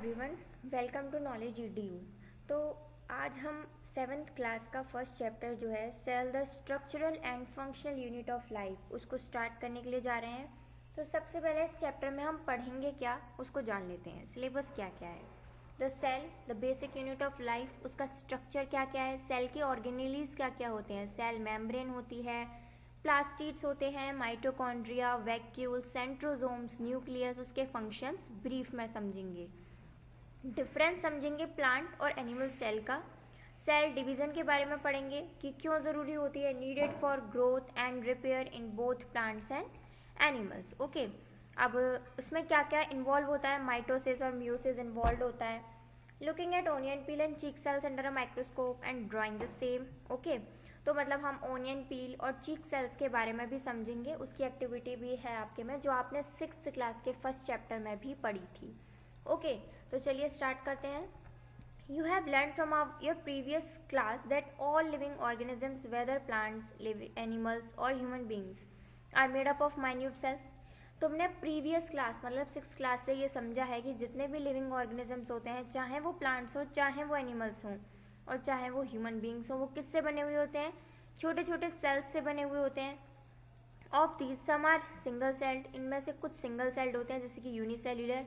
Everyone, welcome to Knowledge Edu. तो आज हम 7th क्लास का फर्स्ट चैप्टर जो है cell the structural and functional unit of life उसको स्टार्ट करने के लिए जा रहे हैं। तो सबसे पहले इस चैप्टर में हम पढ़ेंगे क्या उसको जान लेते हैं। सिलेबस क्या क्या है। The cell the basic unit of life, उसका स्ट्रक्चर क्या क्या है, सेल के ऑर्गेनेलीज क्या क्या होते हैं, सेल मेम्ब्रेन होती है, प्लास्टिड्स होते हैं, माइटोकॉन्ड्रिया, वैक्यूल, सेंट्रोसोम्स, न्यूक्लियस, उसके फंक्शंस ब्रीफ में समझेंगे। डिफरेंस समझेंगे प्लांट और एनिमल सेल का। सेल डिवीजन के बारे में पढ़ेंगे कि क्यों ज़रूरी होती है, needed for growth and repair in both plants and animals. Okay, अब उसमें क्या क्या इन्वॉल्व होता है, माइटोसिस और म्यूसिस इन्वॉल्व होता है। Looking at onion peel and cheek sales under a microscope and drawing the same. Okay, तो मतलब हम ओनियन पील और चीक सेल्स के बारे में भी समझेंगे। उसकी एक्टिविटी भी है आपके में, जो आपने 6th क्लास के फर्स्ट चैप्टर में भी पढ़ी थी। ओके, तो चलिए स्टार्ट करते हैं। You have learned from your previous class that all living organisms, whether plants, animals or human beings, are made up of minute cells. तुमने प्रीवियस क्लास मतलब 6th क्लास से ये समझा है कि जितने भी लिविंग ऑर्गेनिजम्स होते हैं, चाहे वो प्लांट्स हो, चाहे वो एनिमल्स हों और चाहे वो ह्यूमन बींग्स हों, वो किससे बने हुए होते हैं, छोटे छोटे सेल्स से बने हुए होते हैं। Of these some are single celled, इनमें से कुछ सिंगल सेल्ड होते हैं जैसे कि यूनिसेल्युलर,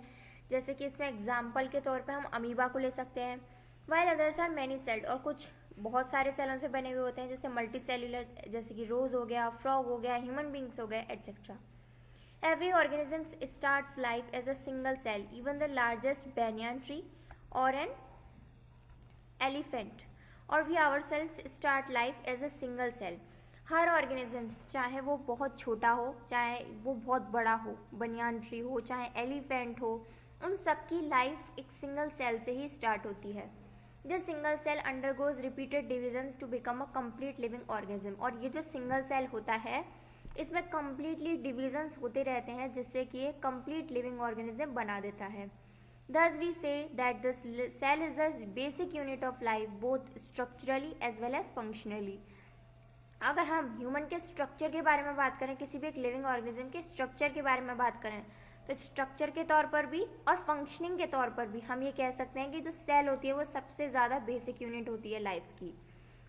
जैसे कि इसमें एग्जाम्पल के तौर पे हम अमीबा को ले सकते हैं। While others are many celled, और कुछ बहुत सारे सेलों से बने हुए होते हैं जैसे मल्टी सेल्यूलर, जैसे कि रोज हो गया, फ्रॉग हो गया, ह्यूमन बींग्स हो गए, etcetera. Every organism starts life as a single cell, even the largest banyan tree और एन एलिफेंट, और we our cells start life as a single cell. हर ऑर्गेनिजम्स, चाहे वो बहुत छोटा हो चाहे वो बहुत बड़ा हो, बनियान ट्री हो चाहे एलिफेंट हो, उन सबकी लाइफ एक सिंगल सेल से ही स्टार्ट होती है। This single cell undergoes repeated divisions to become a complete living organism, और ये जो सिंगल सेल होता है इसमें कंप्लीटली डिविजन्स होते रहते हैं जिससे कि एक कंप्लीट लिविंग ऑर्गेनिज्म बना देता है। Thus we say that the cell is the basic unit of life both structurally as well as functionally. अगर हम ह्यूमन के स्ट्रक्चर के बारे में बात करें, किसी भी एक लिविंग ऑर्गेनिज्म के स्ट्रक्चर के बारे में बात करें, तो स्ट्रक्चर के तौर पर भी और फंक्शनिंग के तौर पर भी हम ये कह सकते हैं कि जो सेल होती है वो सबसे ज़्यादा बेसिक यूनिट होती है लाइफ की।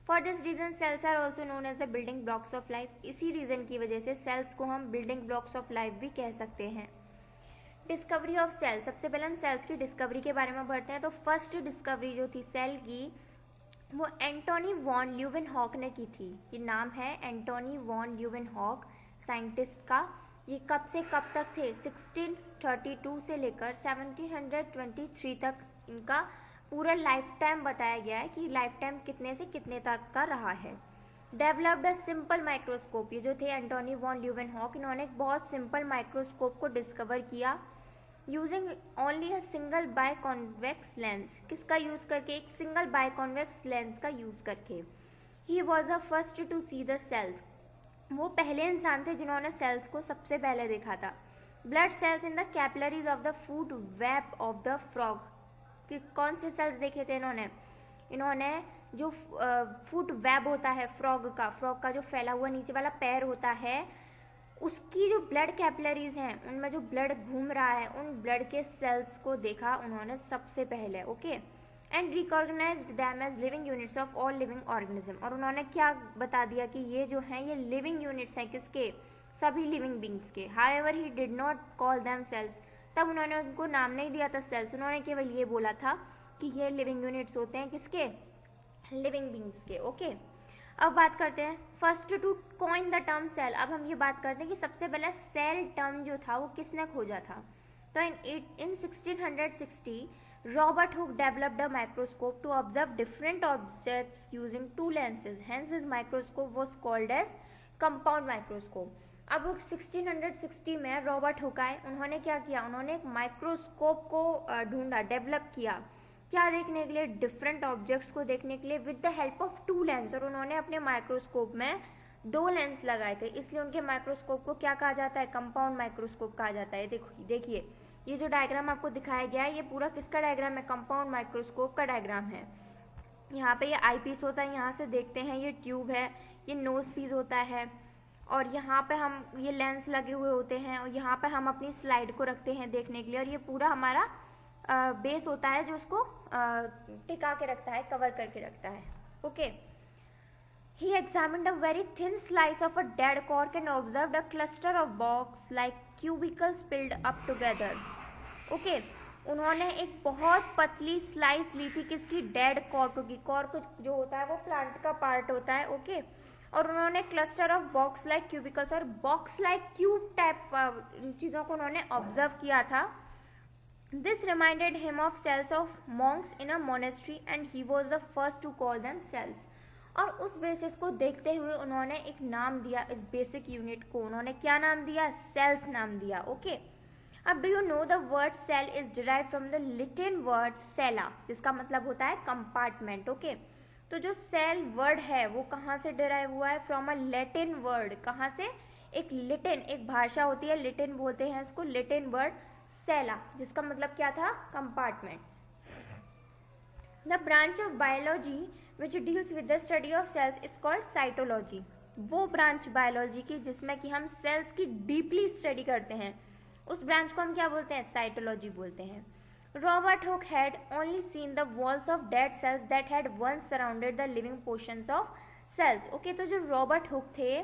For this reason cells are also known as the building blocks of life. इसी रीजन की वजह से सेल्स को हम बिल्डिंग ब्लॉक्स ऑफ लाइफ भी कह सकते हैं। डिस्कवरी ऑफ सेल, सबसे पहले हम सेल्स की डिस्कवरी के बारे में पढ़ते हैं। तो फर्स्ट डिस्कवरी जो थी सेल की वो एंटोनी वॉन ल्यूवेनहॉक ने की थी। ये नाम है एंटोनी वॉन ल्यूवेनहॉक साइंटिस्ट का। ये कब से कब तक थे, 1632 से लेकर 1723 तक इनका पूरा लाइफ टाइम बताया गया है कि लाइफ टाइम कितने से कितने तक का रहा है। डेवलप्ड अ सिंपल माइक्रोस्कोप, ये जो थे एंटोनी वॉन ल्यूवेनहॉक, इन्होंने एक बहुत सिंपल माइक्रोस्कोप को डिस्कवर किया using only a single biconvex lens. किसका यूज़ करके, एक सिंगल बायकॉन्वेक्स लेंस का यूज़ करके। He was a first to see the cells, वो पहले इंसान थे जिन्होंने सेल्स को सबसे पहले देखा था। Blood cells in the capillaries of the food web of the frog, कि कौन से सेल्स देखे थे इन्होंने जो फूड वेब होता है फ्रॉग का जो फैला हुआ नीचे वाला पैर होता है, उसकी जो ब्लड कैपिलरीज हैं उनमें जो ब्लड घूम रहा है, उन ब्लड के सेल्स को देखा उन्होंने सबसे पहले। Okay, and recognised them as living units of all living organism, और उन्होंने क्या बता दिया कि ये जो हैं ये लिविंग यूनिट्स हैं, किसके, सभी लिविंग बींग्स के। However he did not call them cells, तब उन्होंने उनको नाम नहीं दिया था सेल्स, उन्होंने केवल ये बोला था कि ये लिविंग यूनिट्स होते हैं, किसके, लिविंग बींग्स के। ओके, अब बात करते हैं first to coin the term cell. अब हम ये बात करते हैं कि सबसे पहले सेल टर्म जो था वो किसने खोजा था। तो in 1660 Robert Hooke developed a microscope to observe different objects using 2 lenses, hence his microscope was called as compound microscope. अब 1660 में रॉबर्ट हुक आए, उन्होंने क्या किया, उन्होंने एक माइक्रोस्कोप को ढूंढा, डेवलप किया, क्या देखने के लिए, डिफरेंट ऑब्जेक्ट्स को देखने के लिए with the help of 2 lens, और उन्होंने अपने माइक्रोस्कोप में 2 लेंस लगाए थे, इसलिए उनके माइक्रोस्कोप को क्या कहा जाता है, कंपाउंड माइक्रोस्कोप कहा जाता है। देखिए ये जो डायग्राम आपको दिखाया गया है ये पूरा किसका डायग्राम है, कंपाउंड माइक्रोस्कोप का डायग्राम है। यहाँ पे ये आई पीस होता है, यहाँ से देखते हैं ये ट्यूब है, ये नोज पीस होता है, और यहाँ पे हम ये लेंस लगे हुए होते हैं, और यहाँ पे हम अपनी स्लाइड को रखते हैं देखने के लिए, और ये पूरा हमारा बेस होता है जो उसको टिका के रखता है, कवर करके रखता है. Okay. He examined a very thin slice of a dead cork and observed a cluster of box-like cubicles filled up together. Okay, उन्होंने एक बहुत पतली स्लाइस ली थी किसकी, डेड कॉर्क की. कॉर्क जो होता है वो प्लांट का पार्ट होता है. ओके, और उन्होंने cluster of box like cubicles और बॉक्स लाइक क्यूब टाइप चीज़ों को उन्होंने ऑब्जर्व किया था. This reminded him of cells of monks in a monastery and he was the first to call them cells. और उस बेसिस को देखते हुए उन्होंने एक नाम दिया इस बेसिक यूनिट को. उन्होंने क्या नाम दिया, सेल्स नाम दिया. ओके. अब do you know the word cell is derive from the Latin word cella, जिसका मतलब होता है कंपार्टमेंट. ओके, तो जो सेल वर्ड है वो कहाँ से डिराइव हुआ है, फ्रॉम अ लैटिन वर्ड. कहाँ से, एक लिटिन, एक भाषा होती है लिटिन बोलते हैं इसको, लिटिन वर्ड सेला, जिसका मतलब क्या था, compartment. The branch of biology which deals with the study of cells is called cytology. वो ब्रांच बायोलॉजी की जिसमें कि हम सेल्स की डीपली स्टडी करते हैं, उस ब्रांच को हम क्या बोलते हैं, साइटोलॉजी बोलते हैं. Robert Hooke had only seen the walls of dead cells that had once surrounded the living portions of cells. Okay, तो जो रॉबर्ट हुक थे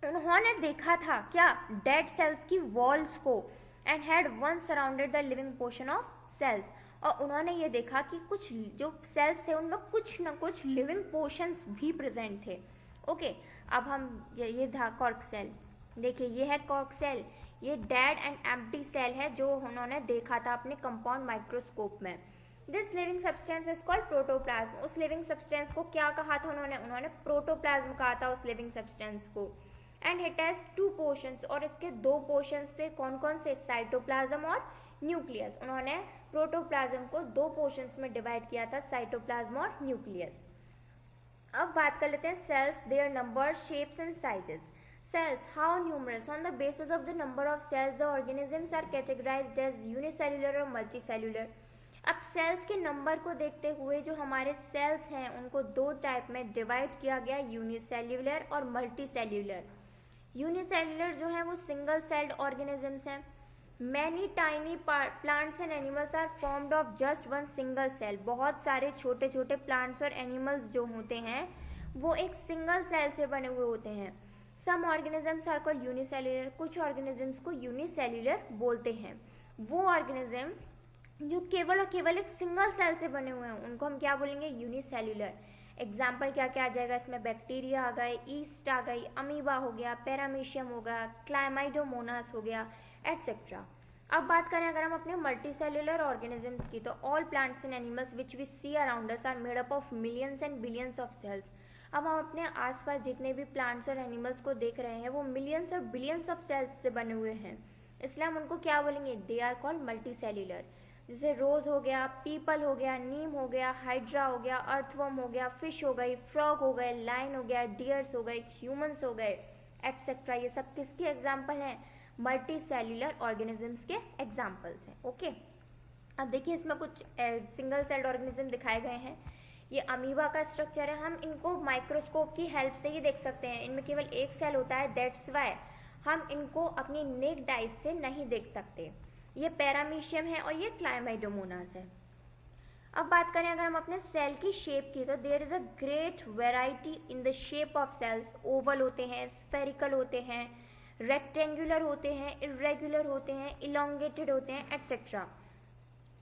उन्होंने देखा था क्या, डेड सेल्स की वॉल्स को, and had once surrounded the living portion of cells. और उन्होंने ये देखा कि कुछ जो सेल्स थे उनमें कुछ न कुछ लिविंग पोर्शंस भी प्रेजेंट थे. ओके, अब हम ये था कॉर्क सेल. देखिए ये है कॉर्क सेल, ये डेड एंड एम्प्टी सेल है जो उन्होंने देखा था अपने कंपाउंड माइक्रोस्कोप में. This living substance is called protoplasm. उस लिविंग सब्सटेंस को क्या कहा था उन्होंने प्रोटोप्लाज्म कहा था उस लिविंग सब्सटेंस को. एंड इट हैज 2 पोर्शंस, और इसके 2 पोर्शंस थे. कौन कौन से, साइटोप्लाज्म और न्यूक्लियस. उन्होंने प्रोटोप्लाज्म को 2 पोर्शंस में डिवाइड किया था, साइटोप्लाज्म और न्यूक्लियस. अब बात कर लेते हैं cells, their number, shapes and sizes. Cells, how numerous. On the basis of the number of cells the organisms are categorised as unicellular और मल्टीसेल्युलर. अब सेल्स के नंबर को देखते हुए जो हमारे सेल्स हैं उनको 2 टाइप में डिवाइड किया गया, यूनिसेल्युलर और मल्टीसेल्युलर. यूनिसेल्युलर जो है वो सिंगल सेल्ड ऑर्गेनिजम्स हैं. Many tiny plants and animals are formed of just one single cell. बहुत सारे छोटे छोटे प्लांट्स और एनिमल्स जो होते हैं वो एक सिंगल सेल से बने हुए होते हैं. Some organisms are called unicellular. कुछ ऑर्गेनिजम्स को यूनिसेल्युलर बोलते हैं. वो ऑर्गेनिज्म जो केवल और केवल एक सिंगल सेल से बने हुए हैं उनको हम क्या बोलेंगे, यूनिसेल्युलर. एग्जाम्पल क्या क्या आ जाएगा इसमें, बैक्टीरिया आ गए, ईस्ट आ गई, अमीबा हो गया, पैरामीशियम हो गया, क्लाइमाइडोमोनास हो गया, एटसेट्रा. अब बात करें अगर हम अपने मल्टीसेल्युलर ऑर्गेनिजम्स की, तो all plants and animals which we see around us are made up of millions and billions of cells. अब हम अपने आसपास जितने भी प्लांट्स और एनिमल्स को देख रहे हैं वो मिलियंस और बिलियंस ऑफ सेल्स से बने हुए हैं, इसलिए हम उनको क्या बोलेंगे, दे आर कॉल्ड मल्टीसेल्युलर. जैसे रोज हो गया, पीपल हो गया, नीम हो गया, हाइड्रा हो गया, अर्थवर्म हो गया, फिश हो गई, फ्रॉग हो गए, लाइन हो गया, डियर्स हो गए, ह्यूमंस हो गए, एटसेट्रा. ये सब किसके एग्जाम्पल हैं, मल्टी सेल्यूलर ऑर्गेनिजम्स के एग्जाम्पल्स हैं. ओके, अब देखिए इसमें कुछ सिंगल सेल्ड ऑर्गेनिज्म दिखाए गए हैं. ये अमीबा का स्ट्रक्चर है, हम इनको माइक्रोस्कोप की हेल्प से ही देख सकते हैं. इनमें केवल एक सेल होता है, दैट्स वाई हम इनको अपनी नेक्ड आइज से नहीं देख सकते. ये पैरामीशियम है और ये क्लाइमाइडोमोनास है. अब बात करें अगर हम अपने सेल की शेप की, तो there is a great variety in the shape of cells. Oval होते हैं, स्फेरिकल होते हैं, रेक्टेंगुलर होते हैं, इरेगुलर होते हैं, इलोंगेटेड होते हैं, etcetera.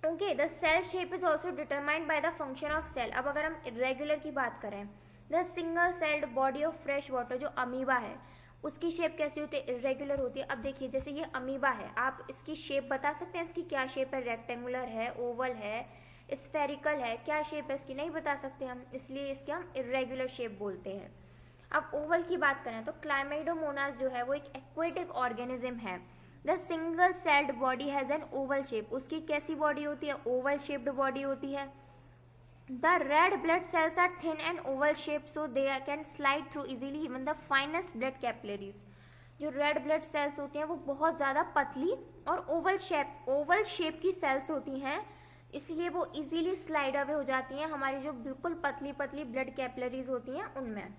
Okay, the cell shape is also determined by the function of cell. अब अगर हम इरेगुलर की बात करें, the single celled body of fresh water जो अमीबा है उसकी शेप कैसी होती है, इरेगुलर होती है. अब देखिए जैसे ये अमीबा है, आप इसकी शेप बता सकते हैं, इसकी क्या शेप है, रेक्टेंगुलर है, ओवल है, स्फेरिकल है, क्या शेप है इसकी, नहीं बता सकते हम, इसलिए इसके हम इरेगुलर शेप बोलते हैं. अब ओवल की बात करें तो क्लाइमाइडोमोनास जो है वो एक एक्वेटिक ऑर्गेनिज्म है. The single celled body has an Oval shape. उसकी कैसी बॉडी होती है, ओवल शेप्ड बॉडी होती है. The red blood cells are thin and oval shape so they can slide through easily even the finest blood capillaries. जो red blood cells होती हैं वो बहुत ज़्यादा पतली और ओवल शेप की सेल्स होती हैं, इसलिए वो इजीली स्लाइड अवे हो जाती हैं हमारी जो बिल्कुल पतली पतली ब्लड कैपिलरीज होती हैं उनमें.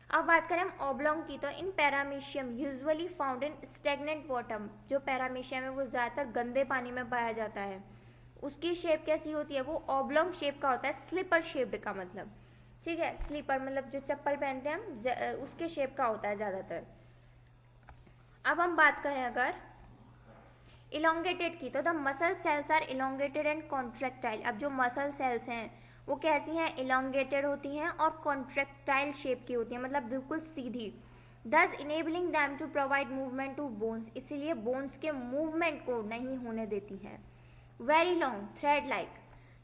अब बात करें हम ऑब्लोंग की, तो इन paramecium usually found in stagnant water. जो पैरामीशियम है वो ज़्यादातर गंदे पानी में पाया जाता है. उसकी शेप कैसी होती है, वो ऑब्लॉन्ग शेप का होता है, स्लीपर शेप्ड का मतलब, ठीक है, स्लीपर मतलब जो चप्पल पहनते हैं हम, उसके शेप का होता है ज़्यादातर। अब हम बात करें अगर इलोंगेटेड की, तो the muscle cells are elongated and contractile. अब जो मसल सेल्स हैं वो कैसी हैं, इलोंगेटेड होती हैं और कॉन्ट्रेक्टाइल शेप की होती हैं, मतलब बिल्कुल सीधी। Thus enabling them to provide movement to bones, इसीलिए बोन्स के मूवमेंट को नहीं होने देती हैं। Very long thread like,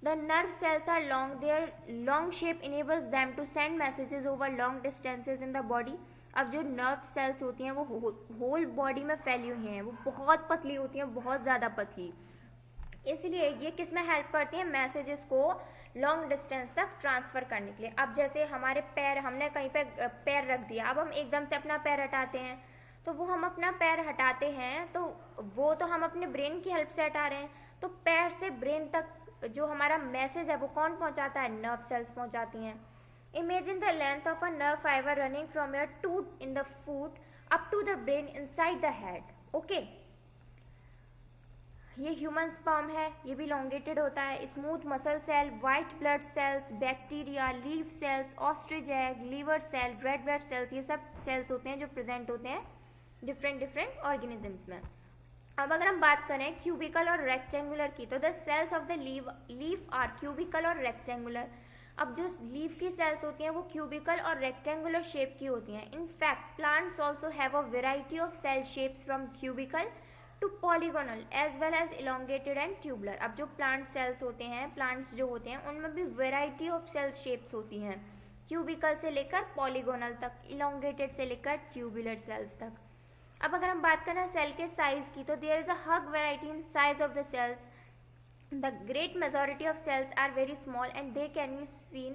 the nerve cells are long, their long shape enables them to send messages over long distances in the body. अब जो nerve cells होती हैं वो होल बॉडी में फैली हुई हैं, वो बहुत पतली होती हैं, बहुत ज़्यादा पतली, इसलिए ये किस में हेल्प करती हैं, मैसेजेस को लॉन्ग डिस्टेंस तक ट्रांसफ़र करने के लिए। अब जैसे हमारे पैर, हमने कहीं पे पैर रख दिया, अब हम एकदम से अपना पैर हटाते हैं, तो वो हम अपना पैर हटाते हैं तो वो तो हम अपने ब्रेन की हेल्प से हटा रहे हैं, तो पैर से ब्रेन तक जो हमारा मैसेज है वो कौन पहुंचाता है, नर्व सेल्स पहुंचाती हैं। Imagine the length of a nerve fiber running from your tooth in the foot up to the brain inside the head. Okay. ये ह्यूमन स्पर्म है, ये भी लॉन्गेटेड होता है। Smooth muscle cell, white blood cells, bacteria, leaf cells, ostrich egg, liver cell, red blood cells, ये सब sales होते हैं जो प्रेजेंट होते हैं डिफरेंट ऑर्गेनिजम्स में। अब अगर हम बात करें क्यूबिकल और रेक्टेंगुलर की, तो the cells of the leaf are cubical और रेक्टेंगुलर। अब जो लीफ की सेल्स होती हैं वो क्यूबिकल और रेक्टेंगुलर शेप की होती हैं। In fact plants also have a variety of cell shapes from cubical to polygonal as well as elongated and tubular. अब जो प्लांट सेल्स होते हैं, प्लांट्स जो होते हैं, उनमें भी वेराइटी ऑफ सेल शेप्स होती हैं, क्यूबिकल से लेकर पॉलीगोनल तक, इलोंगेटेड से लेकर ट्यूबुलर सेल्स तक। अब अगर हम बात करें सेल के साइज की, तो there is a huge variety in size of the cells. The great majority of cells are very small and they can be seen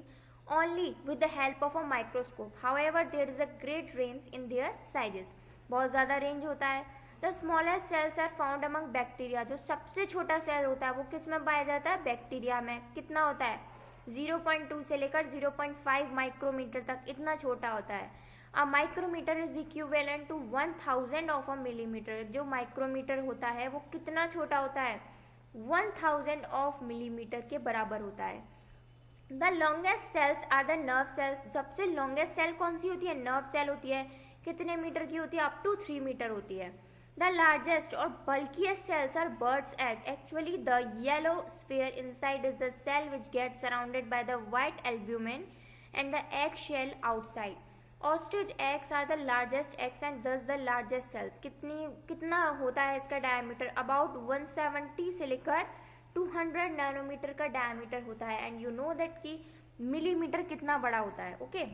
only with the help of a microscope. However, there is a great range in their sizes. बहुत ज़्यादा range होता है। The smallest cells are found among bacteria. जो सबसे छोटा cell होता है वो किस में पाया जाता है, बैक्टीरिया में। कितना होता है, 0.2 से लेकर 0.5 माइक्रोमीटर तक, इतना छोटा होता है। A micrometer is equivalent to 1000 of a millimeter. जो माइक्रोमीटर होता है वो कितना छोटा होता है, 1000 ऑफ मिलीमीटर के बराबर होता है। The longest cells are the nerve cells. सबसे लॉन्गेस्ट सेल कौन सी होती है, नर्व सेल होती है। कितने मीटर की होती है, अप टू 3 मीटर होती है। द लार्जेस्ट और bulkiest cells are bird's egg. Actually the yellow sphere inside is the cell which get surrounded by the white albumin and the egg shell outside. Ostrich eggs are the largest eggs and thus the largest cells. कितना होता है इसका diameter, about 170 से लेकर 200 nanometre का diameter होता है। And you know that कि मिलीमीटर कितना बड़ा होता है। ओके,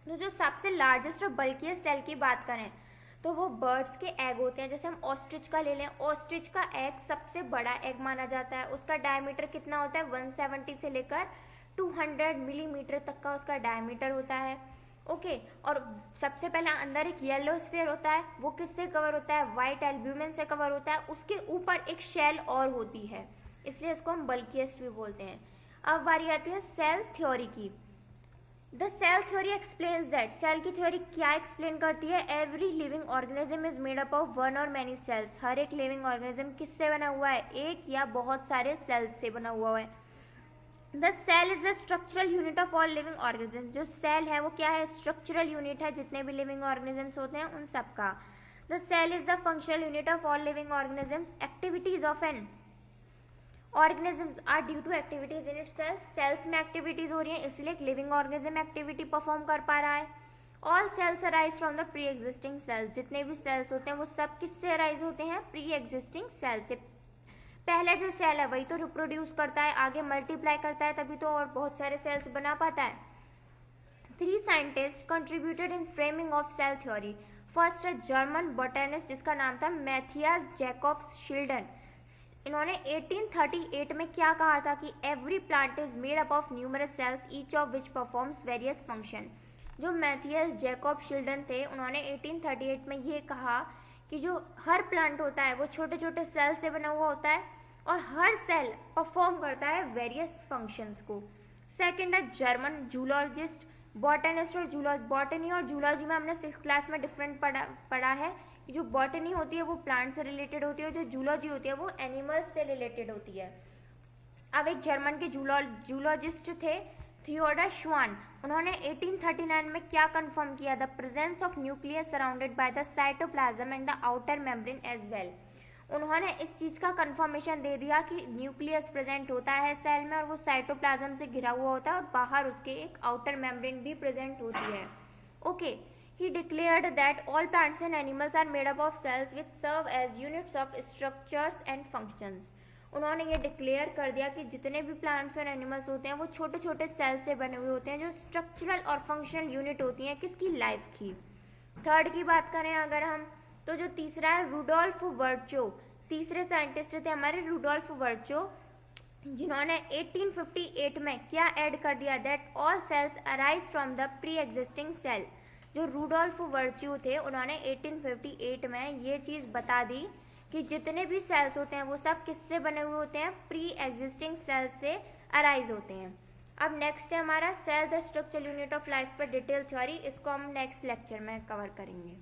तो जो सबसे लार्जेस्ट और बल्किएस्ट सेल की बात करें तो वो बर्ड्स के एग होते हैं। जैसे हम ऑस्ट्रिच का ले लें, ऑस्ट्रिच का एग सबसे बड़ा एग माना जाता है। उसका डायमीटर कितना होता है, 170 से लेकर 200 मिलीमीटर तक का उसका डायमीटर होता है। ओके, और सबसे पहले अंदर एक येलो स्फीयर होता है, वो किससे कवर होता है, वाइट एल्ब्यूमिन से कवर होता है। उसके ऊपर एक शेल और होती है, इसलिए इसको हम बल्किएस्ट भी बोलते हैं। अब बारी आती है सेल थ्योरी की। The cell theory explains that, cell की थ्योरी क्या एक्सप्लेन करती है, every living organism is made up of one और मैनी सेल्स। हर एक लिविंग ऑर्गेनिज्म किससे बना हुआ है, एक या बहुत सारे सेल्स से बना हुआ है। The cell is the structural unit of all living organism. जो सेल है वो क्या है, स्ट्रक्चरल यूनिट है जितने भी लिविंग ऑर्गेनिजम्स होते हैं उन सब का। The cell is the functional unit of all living organisms. Activities of an organism are due to activities in its cells. Cells में एक्टिविटीज हो रही है इसलिए एक लिविंग ऑर्गेनिज्म एक्टिविटी परफॉर्म कर पा रहा है। All cells arise from the pre existing cells. जितने भी सेल्स होते हैं वो सब किससे अराइज होते हैं, प्री एग्जिस्टिंग सेल से। पहले जो सेल है वही तो रिप्रोड्यूस करता है, आगे मल्टीप्लाई करता है, तभी तो और बहुत सारे सेल्स बना पाता है। 3 scientist contributed in framing of cell theory. First है जर्मन बॉटनिस्ट जिसका नाम था मैथियास जैकब शिल्डन। इन्होंने 1838 में क्या कहा था कि every plant is made up of numerous cells each of which performs various function. जो मैथियास जैकब शिल्डन थे उन्होंने 1838 में ये कहा कि जो हर प्लांट होता है वो छोटे छोटे सेल से बना हुआ होता है और हर सेल परफॉर्म करता है वेरियस फंक्शंस को। सेकंड है जर्मन जूलॉजिस्ट, बॉटनिस्ट और जूलॉजी। बॉटनी और जूलॉजी में हमने 6th क्लास में डिफरेंट पढ़ा है कि जो बॉटनी होती है वो प्लांट से रिलेटेड होती है और जो जूलॉजी होती है वो एनिमल्स से रिलेटेड होती है। अब एक जर्मन के जूलॉजिस्ट थे थियोडर श्वान, उन्होंने 1839 में क्या कंफर्म किया? The presence of nucleus surrounded by the cytoplasm and the outer membrane as well. उन्होंने इस चीज़ का कंफर्मेशन दे दिया कि न्यूक्लियस प्रेजेंट होता है सेल में और वो साइटोप्लाज्म से घिरा हुआ होता है और बाहर उसके एक आउटर मेम्ब्रेन भी प्रेजेंट होती है। Okay, he declared that all plants and animals are made up of cells which serve as units of structures and functions। उन्होंने ये डिक्लेयर कर दिया कि जितने भी प्लांट्स और एनिमल्स होते हैं वो छोटे छोटे सेल से बने हुए होते हैं जो स्ट्रक्चरल और फंक्शनल यूनिट होती हैं किसकी? लाइफ की। थर्ड की बात करें अगर हम, तो जो तीसरा है रूडोल्फ वर्चो, तीसरे साइंटिस्ट थे हमारे रूडोल्फ वर्चो, जिन्होंने 1858 में क्या ऐड कर दिया? That all cells arise from the pre existing cell. जो रूडोल्फ वर्च्यू थे उन्होंने 1858 में ये चीज़ बता दी कि जितने भी सेल्स होते हैं वो सब किससे बने हुए होते हैं? प्री एग्जिस्टिंग सेल्स से अराइज होते हैं। अब नेक्स्ट है हमारा cell the structural unit of life पर डिटेल थ्योरी, इसको हम नेक्स्ट लेक्चर में कवर करेंगे।